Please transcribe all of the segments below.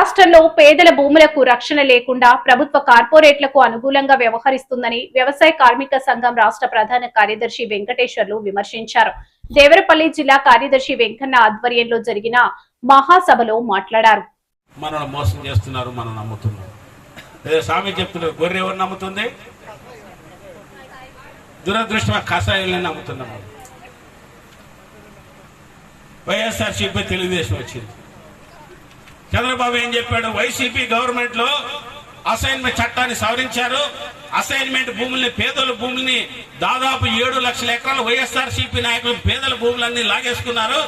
రాష్ట్రంలో పేదల భూములకు రక్షణ లేకుండా ప్రభుత్వ కార్పొరేట్లకు అనుకూలంగా వ్యవహరిస్తుందని వ్యవసాయ కార్మిక సంఘం రాష్ట్ర ప్రధాన కార్యదర్శి వెంకటేశ్వర్లు విమర్శించారు. దేవరపల్లి జిల్లా కార్యదర్శి వెంకన్న ఆధ్వర్యంలో జరిగిన మహాసభలో మాట్లాడారు. మనల్ని మోసం చేస్తున్నారు, మనం నమ్ముతున్నాం. స్వామి చెప్తున్నారు, గొర్రె ఎవరు నమ్ముతుంది? దురదృష్టం కషాయాలని నమ్ముతున్నాము. వైఎస్ఆర్సీపీ తెలుగుదేశం వచ్చింది. చంద్రబాబు ఏం చెప్పాడు? వైసీపీ గవర్నమెంట్ లో అసైన్మెంట్ చట్టాన్ని సవరించారు. అసైన్మెంట్ భూముల్ని, పేదల భూముల్ని దాదాపు 7 లక్షల ఎకరాలు వైఎస్ఆర్సీపీ నాయకులు పేదల భూములన్నీ లాగేసుకున్నారు.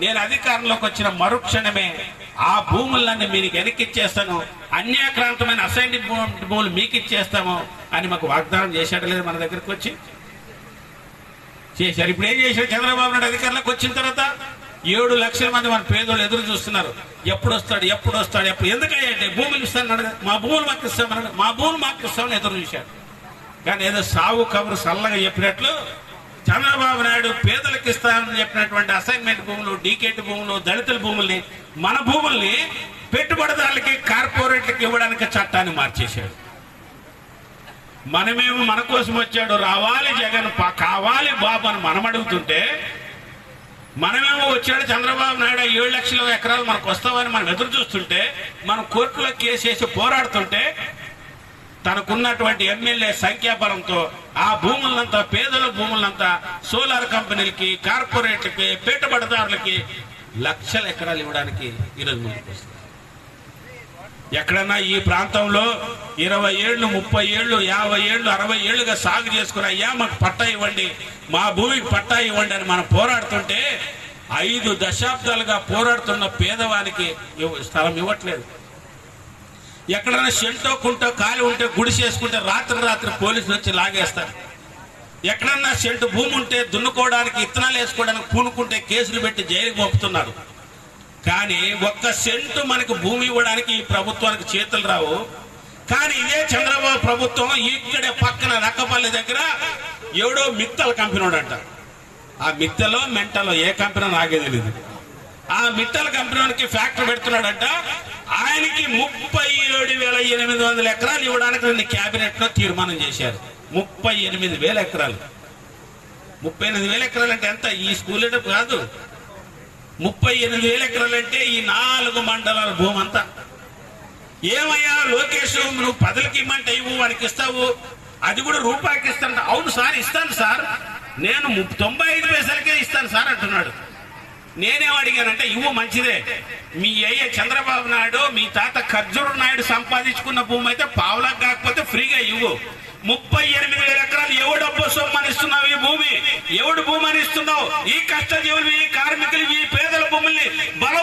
నేను అధికారంలోకి వచ్చిన మరుక్షణమే ఆ భూములన్నీ మీకు వెనక్కిచ్చేస్తాను, అన్యాక్రాంతమైన అసైన్మెంట్ భూములు మీకు ఇచ్చేస్తాము అని మాకు వాగ్దానం చేశాడు. లేదు మన దగ్గరకు వచ్చి చేశారు. ఇప్పుడు ఏం చేశారు? చంద్రబాబు నాయుడు అధికారంలోకి వచ్చిన తర్వాత 7 లక్షల మంది మన పేదోళ్ళు ఎదురు చూస్తున్నారు. ఎప్పుడు వస్తాడు, ఎప్పుడు వస్తాడు, ఎప్పుడు. ఎందుకంటే భూములు ఇస్తాను, మా భూములు మాకు ఇస్తామని, మా భూములు మాకు ఇస్తామని ఎదురు చూశాడు. కానీ ఏదో సాగు కబురు సల్లగా చెప్పినట్లు చంద్రబాబు నాయుడు పేదలకు ఇస్తానని చెప్పినటువంటి అసైన్మెంట్ భూములు, డీకేట్ భూములు, దళితుల భూముల్ని, మన భూముల్ని పెట్టుబడిదారులకి, కార్పొరేట్లకి ఇవ్వడానికి చట్టాన్ని మార్చేశాడు. మనమేమో మన కోసం వచ్చాడు, రావాలి జగన్, కావాలి బాబు అని మనం అడుగుతుంటే, మనమేమో వచ్చాడు చంద్రబాబు నాయుడు 7 లక్షల ఎకరాలు మనకు వస్తామని మనం ఎదురు చూస్తుంటే, మనం కోర్టులో కేసేసి పోరాడుతుంటే, తనకున్నటువంటి ఎమ్మెల్యే సంఖ్యాబలంతో ఆ భూములంతా, పేదల భూములంతా సోలార్ కంపెనీలకి, కార్పొరేట్లకి, పెట్టుబడిదారులకి లక్షల ఎకరాలు ఇవ్వడానికి ఈరోజు ముందుకు వస్తుంది. ఎక్కడన్నా ఈ ప్రాంతంలో 20 ఏళ్ళు, 30 ఏళ్ళు, 50 ఏళ్ళు, 60 ఏళ్ళుగా సాగు చేసుకుని, అయ్యా మాకు పట్టా ఇవ్వండి, మా భూమికి పట్టా ఇవ్వండి అని మనం పోరాడుతుంటే, 5 దశాబ్దాలుగా పోరాడుతున్న పేదవానికి స్థలం ఇవ్వట్లేదు. ఎక్కడైనా షెల్టో కుంటో ఖాళీ ఉంటే గుడిసేసుకుంటే రాత్రి పోలీసులు వచ్చి లాగేస్తారు. ఎక్కడన్నా షెల్ట్ భూమి ఉంటే దున్నుకోవడానికి, ఇత్తనాలు వేసుకోవడానికి పూనుకుంటే కేసులు పెట్టి జైలుకి పంపుతున్నారు. కానీ ఒక్క సెంటు మనకు భూమి ఇవ్వడానికి ఈ ప్రభుత్వానికి చేతులు రావు. కానీ ఇదే చంద్రబాబు ప్రభుత్వం ఇక్కడే పక్కన రక్కపల్లి దగ్గర ఎవడో మిత్తల కంపెనీ అంట. ఆ మిత్తలో మెంటలో ఏ కంపెనీ నాకే తెలియదు. ఆ మిత్తల కంపెనీకి ఫ్యాక్టరీ పెడుతున్నాడంట. ఆయనకి 37,800 ఎకరాలు ఇవ్వడానికి నిన్న క్యాబినెట్ లో తీర్మానం చేశారు. 38,000 ఎకరాలు. 38,000 ఎకరాలు అంటే ఎంత? ఈ స్కూల్ కాదు. 38,000 ఎకరాలు అంటే ఈ 4 మండలాల భూమి అంతా. ఏమయ్యా లోకేష్, నువ్వు 10కి ఇమ్మంటే ఇవ్వు, వానికి ఇస్తావు, అది కూడా రూపాయికి ఇస్తాను. అవును సార్, ఇస్తాను సార్, నేను 95 పైసలకే ఇస్తాను సార్ అంటున్నాడు. నేనేం అడిగానంటే, ఇవ్వు మంచిదే, మీ అయ్యే చంద్రబాబు నాయుడు, మీ తాత ఖర్జూరు నాయుడు సంపాదించుకున్న భూమి అయితే పావులకు కాకపోతే ఫ్రీగా ఇవ్వు. 38,000 ఎకరాలు ఎవడబ్బో సొమ్మనిస్తున్నావు? ఈ భూమి ఎవడు భూమి అని ఇస్తున్నావు? ఈ కష్టజీవులు, ఈ కార్మికులు, ఈ పేదల భూముల్ని బల